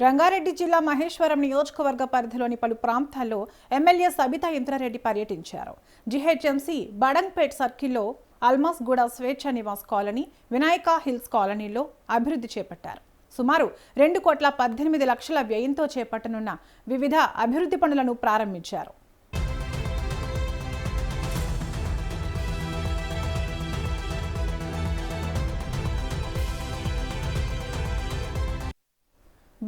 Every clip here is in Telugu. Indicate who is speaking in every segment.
Speaker 1: రంగారెడ్డి జిల్లా మహేశ్వరం నియోజకవర్గ పరిధిలోని పలు ప్రాంతాల్లో ఎమ్మెల్యే సబితా ఇంద్రారెడ్డి పర్యటించారు. జీహెచ్ఎంసీ బడంగ్పేట్ సర్కిల్లో అల్మాస్గూడ స్వేచ్ఛ నివాస్ కాలనీ, వినాయక హిల్స్ కాలనీలో అభివృద్ధి చేపట్టారు. సుమారు 2,18,00,000 వ్యయంతో చేపట్టనున్న వివిధ అభివృద్ధి పనులను ప్రారంభించారు.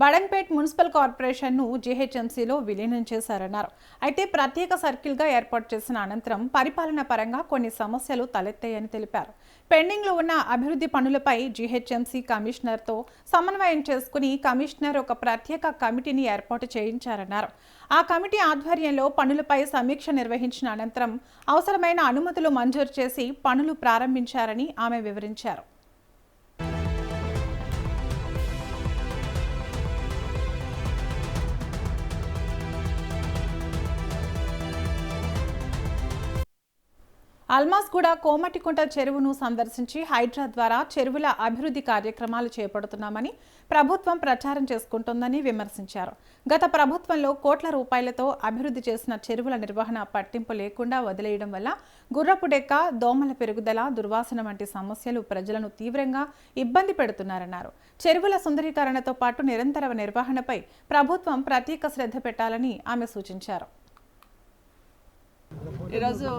Speaker 1: బడంగ్పేట్ మున్సిపల్ కార్పొరేషన్ను జీహెచ్ఎంసీలో విలీనం చేశారన్నారు. అయితే ప్రత్యేక సర్కిల్గా ఏర్పాటు చేసిన అనంతరం పరిపాలన పరంగా కొన్ని సమస్యలు తలెత్తాయని తెలిపారు. పెండింగ్లో ఉన్న అభివృద్ధి పనులపై జీహెచ్ఎంసీ కమిషనర్తో సమన్వయం చేసుకుని కమిషనర్ ఒక ప్రత్యేక కమిటీని ఏర్పాటు చేయించారన్నారు. ఆ కమిటీ ఆధ్వర్యంలో పనులపై సమీక్ష నిర్వహించిన అనంతరం అవసరమైన అనుమతులు మంజూరు చేసి పనులు ప్రారంభించారని ఆమె వివరించారు. అల్మాస్గూడ కోమటికుంట చెరువును సందర్శించి హైడ్రా ద్వారా చెరువుల అభివృద్ధి కార్యక్రమాలు చేపడుతున్నామని ప్రభుత్వం ప్రచారం చేసుకుంటోందని విమర్శించారు. గత ప్రభుత్వంలో కోట్ల రూపాయలతో అభివృద్ధి చేసిన చెరువుల నిర్వహణ పట్టింపు లేకుండా వదిలేయడం వల్ల గుర్రపు డెక్క, దోమల పెరుగుదల, దుర్వాసన వంటి సమస్యలు ప్రజలను తీవ్రంగా ఇబ్బంది పెడుతున్నారన్నారు. చెరువుల సుందరీకరణతో పాటు నిరంతర నిర్వహణపై ప్రభుత్వం ప్రత్యేక శ్రద్ధ పెట్టాలని ఆమె సూచించారు.
Speaker 2: ఈరోజు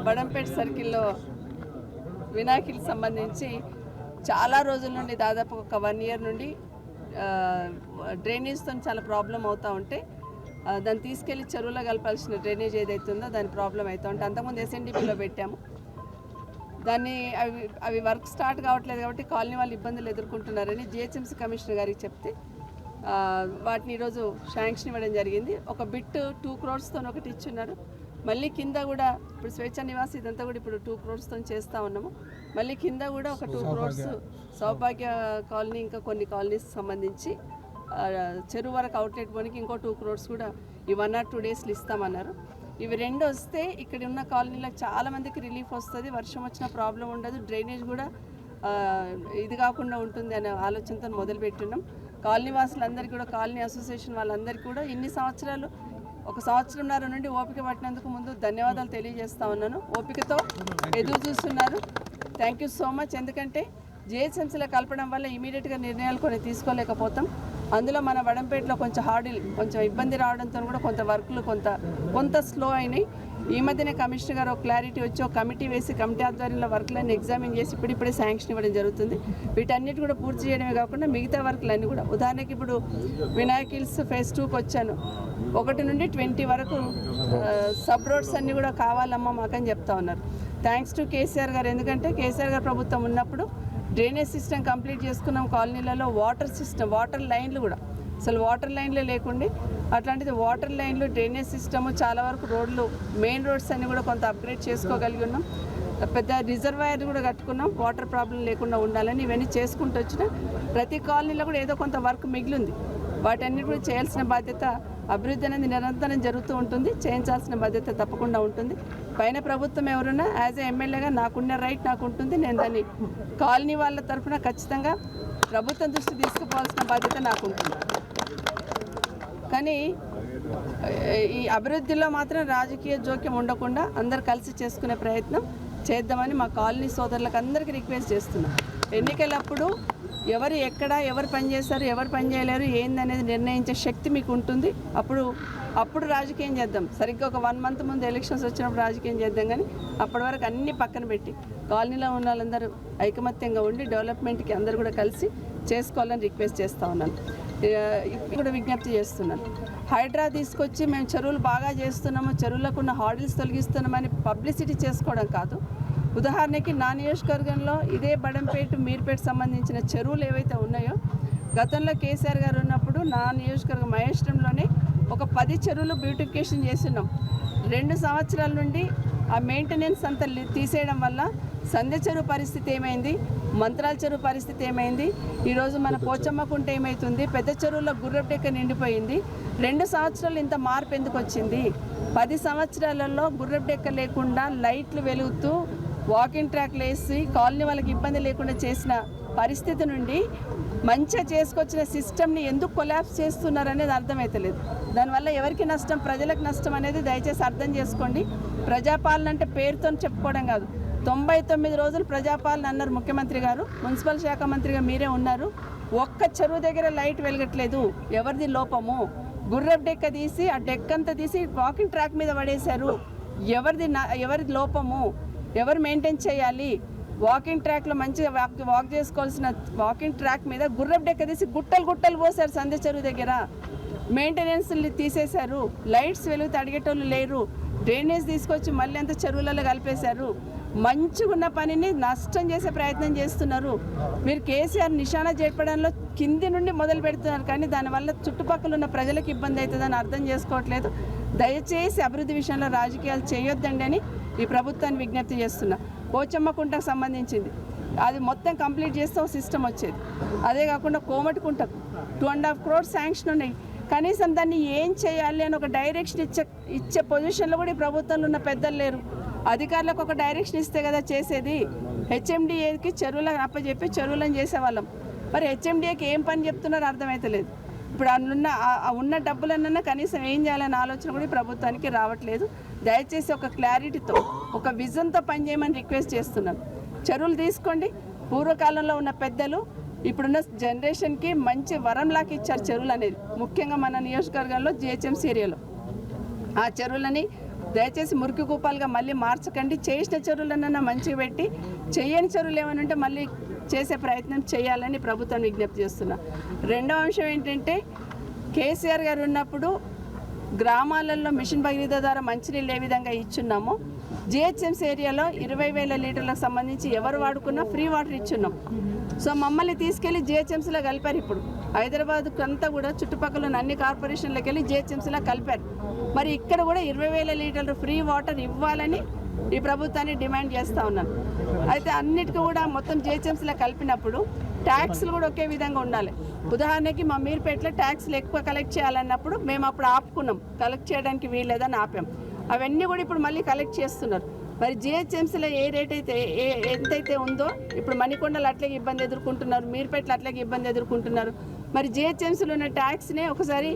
Speaker 2: బడంపేట్ సర్కిల్లో వినాయకులకు సంబంధించి చాలా రోజుల నుండి దాదాపు ఒక 1 year నుండి డ్రైనేజ్తో చాలా ప్రాబ్లం అవుతూ ఉంటే దాన్ని తీసుకెళ్లి చెరువులో కలపాల్సిన డ్రైనేజ్ ఏదైతుందో దాని ప్రాబ్లం అవుతూ ఉంటే అంతకుముందు SNDPలో పెట్టాము. దాన్ని అవి వర్క్ స్టార్ట్ కావట్లేదు కాబట్టి కాలనీ వాళ్ళు ఇబ్బందులు ఎదుర్కొంటున్నారని GHMC కమిషనర్ గారికి చెప్తే వాటిని ఈరోజు శాంక్షన్ ఇవ్వడం జరిగింది. ఒక బిట్ 2 crores ఒకటి ఇచ్చున్నారు. మళ్ళీ కింద కూడా ఇప్పుడు స్వేచ్ఛ నివాస్ ఇదంతా కూడా ఇప్పుడు 2 crores చేస్తూ ఉన్నాము. మళ్ళీ కింద కూడా ఒక 2 crores సౌభాగ్య కాలనీ ఇంకా కొన్ని కాలనీస్ సంబంధించి చెరువు వరకు అవుట్లెట్ పోనికి ఇంకో 2 crores కూడా ఈ 1 or 2 daysలో ఇస్తామన్నారు. ఇవి 2 వస్తే ఇక్కడ ఉన్న కాలనీలకు చాలామందికి రిలీఫ్ వస్తుంది, వర్షం వచ్చిన ప్రాబ్లం ఉండదు, డ్రైనేజ్ కూడా ఇది కాకుండా ఉంటుంది అనే ఆలోచనతో మొదలుపెట్టున్నాం. కాలనీ వాసులందరికీ కూడా, కాలనీ అసోసియేషన్ వాళ్ళందరికీ కూడా ఇన్ని సంవత్సరాలు 1 సంవత్సరంన్నర నుండి ఓపిక పట్టినందుకు ముందు ధన్యవాదాలు తెలియజేస్తా ఉన్నాను. ఓపికతో ఎదురు చూస్తున్నారు. Thank you so much. ఎందుకంటే GHMCలో కలపడం వల్ల ఇమీడియట్గా నిర్ణయాలు కొన్ని తీసుకోలేకపోతాం. అందులో మన బడంపేటలో కొంచెం ఇబ్బంది రావడంతో కూడా కొంత వర్క్లు కొంత స్లో అయినాయి. ఈ మధ్యనే కమిషనర్ గారు ఒక క్లారిటీ వచ్చి ఒక కమిటీ వేసి కమిటీ ఆధ్వర్యంలో వర్క్లన్నీ ఎగ్జామిన్ చేసి ఇప్పుడిప్పుడే శాంక్షన్ ఇవ్వడం జరుగుతుంది. వీటన్నిటి కూడా పూర్తి చేయడమే కాకుండా మిగతా వర్క్లన్నీ కూడా, ఉదాహరణకి ఇప్పుడు వినాయక హిల్స్ phase 2కి వచ్చాను. 1 నుండి 20 వరకు సబ్ రోడ్స్ అన్నీ కూడా కావాలమ్మా మాకని చెప్తా ఉన్నారు. థ్యాంక్స్ టు కేసీఆర్ గారు. ఎందుకంటే కేసీఆర్ గారు ప్రభుత్వం ఉన్నప్పుడు డ్రైనేజ్ సిస్టమ్ కంప్లీట్ చేసుకున్నాం. కాలనీలలో వాటర్ లైన్లు కూడా అసలు వాటర్ లైన్లే లేకుండే, అట్లాంటిది వాటర్ లైన్లు, డ్రైనేజ్ సిస్టము, చాలా వరకు రోడ్లు, మెయిన్ రోడ్స్ అన్నీ కూడా కొంత అప్గ్రేడ్ చేసుకోగలిగి ఉన్నాం. పెద్ద రిజర్వాయర్ కూడా కట్టుకున్నాం వాటర్ ప్రాబ్లం లేకుండా ఉండాలని. ఇవన్నీ చేసుకుంటూ వచ్చిన ప్రతి కాలనీలో కూడా ఏదో కొంత వర్క్ మిగిలింది. వాటన్ని కూడా చేయాల్సిన బాధ్యత, అభివృద్ధి అనేది నిరంతరం జరుగుతూ ఉంటుంది, చేయించాల్సిన బాధ్యత తప్పకుండా ఉంటుంది. పైన ప్రభుత్వం ఎవరున్నా యాజ్ ఏ ఎమ్మెల్యేగా నాకున్న రైట్ నాకు ఉంటుంది. నేను దాన్ని కాలనీ వాళ్ళ తరఫున ఖచ్చితంగా ప్రభుత్వం దృష్టి తీసుకుపోవాల్సిన బాధ్యత నాకు ఉంటుంది. కానీ ఈ అభివృద్ధిలో మాత్రం రాజకీయ జోక్యం ఉండకుండా అందరు కలిసి చేసుకునే ప్రయత్నం చేద్దామని మా కాలనీ సోదరులకు అందరికీ రిక్వెస్ట్ చేస్తున్నాం. ఎన్నికలప్పుడు ఎవరు ఎక్కడ ఎవరు పనిచేస్తారు, ఎవరు పని చేయలేరు ఏందనేది నిర్ణయించే శక్తి మీకు ఉంటుంది. అప్పుడు రాజకీయం చేద్దాం. సరిగ్గా ఒక 1 month ముందు ఎలక్షన్స్ వచ్చినప్పుడు రాజకీయం చేద్దాం. కానీ అప్పటి వరకు అన్నీ పక్కన పెట్టి కాలనీలో ఉన్న వాళ్ళందరూ ఐకమత్యంగా ఉండి డెవలప్మెంట్కి అందరూ కూడా కలిసి చేసుకోవాలని రిక్వెస్ట్ చేస్తూ ఉన్నాను. ఇప్పుడు కూడా విజ్ఞప్తి చేస్తున్నాను. హైడ్రా తీసుకొచ్చి మేము చెరువులు బాగా చేస్తున్నాము, చెరువులకు ఉన్న హార్డిల్స్ తొలగిస్తున్నామని పబ్లిసిటీ చేసుకోవడం కాదు. ఉదాహరణకి నా నియోజకవర్గంలో ఇదే బడంపేట, మీర్పేట సంబంధించిన చెరువులు ఏవైతే ఉన్నాయో గతంలో కేసీఆర్ గారు ఉన్నప్పుడు నా నియోజకవర్గం మహేశ్వరంలోనే ఒక 10 చెరువులు బ్యూటిఫికేషన్ చేస్తున్నాం. 2 సంవత్సరాల నుండి ఆ మెయింటెనెన్స్ అంతా తీసేయడం వల్ల సంధ్య చెరువు పరిస్థితి ఏమైంది, మంత్రాల చెరువు పరిస్థితి ఏమైంది, ఈరోజు మన పోచమ్మ కుంట ఏమవుతుంది, పెద్ద చెరువులో గుర్రపు డెక్క నిండిపోయింది. 2 సంవత్సరాలు ఇంత మార్పు ఎందుకు వచ్చింది? 10 సంవత్సరాలలో గుర్రపు డెక్క లేకుండా లైట్లు వెలుగుతూ వాకింగ్ ట్రాక్లు వేసి కాలనీ వాళ్ళకి ఇబ్బంది లేకుండా చేసిన పరిస్థితి నుండి మంచిగా చేసుకొచ్చిన సిస్టమ్ని ఎందుకు కొలాప్స్ చేస్తున్నారు అనేది అర్థమవుతలేదు. దానివల్ల ఎవరికి నష్టం, ప్రజలకు నష్టం అనేది దయచేసి అర్థం చేసుకోండి. ప్రజాపాలన అంటే పేరుతో చెప్పుకోవడం కాదు. 99 రోజులు ప్రజాపాలన అన్నారు ముఖ్యమంత్రి గారు, మున్సిపల్ శాఖ మంత్రిగా మీరే ఉన్నారు. ఒక్క చెరువు దగ్గర లైట్ వెలగట్లేదు. ఎవరిది లోపము? గుర్రపు డెక్క తీసి ఆ డెక్ అంతా తీసి వాకింగ్ ట్రాక్ మీద పడేశారు. ఎవరిది లోపము? ఎవరు మెయింటైన్ చేయాలి? వాకింగ్ ట్రాక్లో మంచిగా వాక్ చేసుకోవాల్సిన వాకింగ్ ట్రాక్ మీద గుర్రపు డెక్క తీసి గుట్టలు పోసారు సందే చెరువు దగ్గర. మెయింటెనెన్స్ తీసేశారు. లైట్స్ వెలుగుతూ అడిగేటోళ్ళు లేరు. డ్రైనేజ్ తీసుకొచ్చి మళ్ళీ అంతా చెరువులలో కలిపేశారు. మంచిగా ఉన్న పనిని నష్టం చేసే ప్రయత్నం చేస్తున్నారు. మీరు కేసీఆర్ నిశానా చెప్పడంలో కింది నుండి మొదలు పెడుతున్నారు, కానీ దానివల్ల చుట్టుపక్కల ఉన్న ప్రజలకు ఇబ్బంది అవుతుందని అర్థం చేసుకోవట్లేదు. దయచేసి అభివృద్ధి విషయంలో రాజకీయాలు చేయొద్దండి అని ఈ ప్రభుత్వాన్ని విజ్ఞప్తి చేస్తున్నా. పోచమ్మ కుంటకు సంబంధించింది అది మొత్తం కంప్లీట్ చేస్తే ఒక సిస్టమ్ వచ్చేది. అదే కాకుండా కోమటికుంటకు 2.5 crores శాంక్షన్ ఉన్నాయి. కనీసం దాన్ని ఏం చేయాలి అని ఒక డైరెక్షన్ ఇచ్చే పొజిషన్లో కూడా ఈ ప్రభుత్వంలో ఉన్న పెద్దలు లేరు. అధికారులకు ఒక డైరెక్షన్ ఇస్తే కదా చేసేది. హెచ్ఎండిఏకి చెరువులను అప్పచెప్పి చెరువులను చేసేవాళ్ళం. మరి హెచ్ఎండిఏకి ఏం పని చెప్తున్నారో అర్థమవుతలేదు. ఇప్పుడు ఉన్న డబ్బులన్నా కనీసం ఏం చేయాలనే ఆలోచన కూడా ఈ ప్రభుత్వానికి రావట్లేదు. దయచేసి ఒక క్లారిటీతో, ఒక విజన్తో పనిచేయమని రిక్వెస్ట్ చేస్తున్నాను. చెరువులు తీసుకోండి. పూర్వకాలంలో ఉన్న పెద్దలు ఇప్పుడున్న జనరేషన్కి మంచి వరంలాగా ఇచ్చారు చెరువులు అనేది. ముఖ్యంగా మన నియోజకవర్గంలో జిహెచ్ఎంసీ ఏరియాలో ఆ చెరువులని దయచేసి మురికి కూపాలుగా మళ్ళీ మార్చకండి. చేసిన చెరువులన్నా మంచిగా పెట్టి, చేయని చెరువులు ఏమైనా ఉంటే మళ్ళీ చేసే ప్రయత్నం చేయాలని ప్రభుత్వాన్ని విజ్ఞప్తి చేస్తున్నా. రెండవ అంశం ఏంటంటే, కేసీఆర్ గారు ఉన్నప్పుడు గ్రామాలలో మిషన్ భగీరథ ద్వారా మంచినీళ్ళు ఏ విధంగా ఇచ్చున్నామో, జిహెచ్ఎంసీ ఏరియాలో 20,000 లీటర్లకు సంబంధించి ఎవరు వాడుకున్నా ఫ్రీ వాటర్ ఇచ్చున్నాం. సో మమ్మల్ని తీసుకెళ్ళి జిహెచ్ఎంసీలో కలిపారు. ఇప్పుడు హైదరాబాద్కు అంతా కూడా చుట్టుపక్కల ఉన్న అన్ని కార్పొరేషన్లకు వెళ్ళి జిహెచ్ఎంసీలో కలిపారు. మరి ఇక్కడ కూడా 20,000 లీటర్లు ఫ్రీ వాటర్ ఇవ్వాలని ఈ ప్రభుత్వాన్ని డిమాండ్ చేస్తూ ఉన్నాను. అయితే అన్నిటికీ కూడా మొత్తం జిహెచ్ఎంసీలో కలిపినప్పుడు ట్యాక్స్లు కూడా ఒకే విధంగా ఉండాలి. ఉదాహరణకి మా మీర్పేటలో ట్యాక్స్లు ఎక్కువ కలెక్ట్ చేయాలన్నప్పుడు మేము అప్పుడు ఆపుకున్నాం, కలెక్ట్ చేయడానికి వీల్లేదని ఆపాం. అవన్నీ కూడా ఇప్పుడు మళ్ళీ కలెక్ట్ చేస్తున్నారు. మరి జిహెచ్ఎంసీలో ఏ రేట్ అయితే ఎంతైతే ఉందో ఇప్పుడు మణికొండలు అట్లాగే ఇబ్బంది ఎదుర్కొంటున్నారు, మీర్పేటలో అట్లాగే ఇబ్బంది ఎదుర్కొంటున్నారు. మరి జిహెచ్ఎంసీలో ఉన్న ట్యాక్స్నే ఒకసారి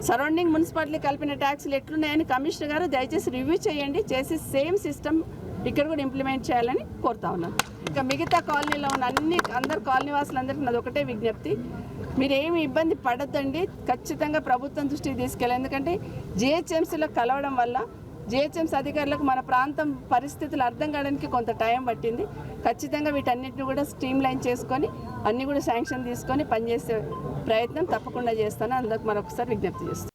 Speaker 2: సరౌండింగ్ మున్సిపాలిటీ కలిపిన ట్యాక్స్లు ఎట్లున్నాయని కమిషనర్ గారు దయచేసి రివ్యూ చేయండి. చేసి సేమ్ సిస్టమ్ ఇక్కడ కూడా ఇంప్లిమెంట్ చేయాలని కోరుతా ఉన్నాను. ఇంకా మిగతా కాలనీలో ఉన్న అందరు కాలనీ వాసులందరికీ నాది ఒకటే విజ్ఞప్తి, మీరేమి ఇబ్బంది పడద్దండి. ఖచ్చితంగా ప్రభుత్వం దృష్టికి తీసుకెళ్ళాలి. ఎందుకంటే జిహెచ్ఎంసీలో కలవడం వల్ల జిహెచ్ఎంసీ అధికారులకు మన ప్రాంతం పరిస్థితులు అర్థం కావడానికి కొంత టైం పట్టింది. ఖచ్చితంగా వీటన్నిటిని కూడా స్ట్రీమ్ లైన్ చేసుకొని అన్నీ కూడా శాంక్షన్ తీసుకొని పనిచేసే ప్రయత్నం తప్పకుండా చేస్తాను. అందుకు మరొకసారి విజ్ఞప్తి చేస్తాను.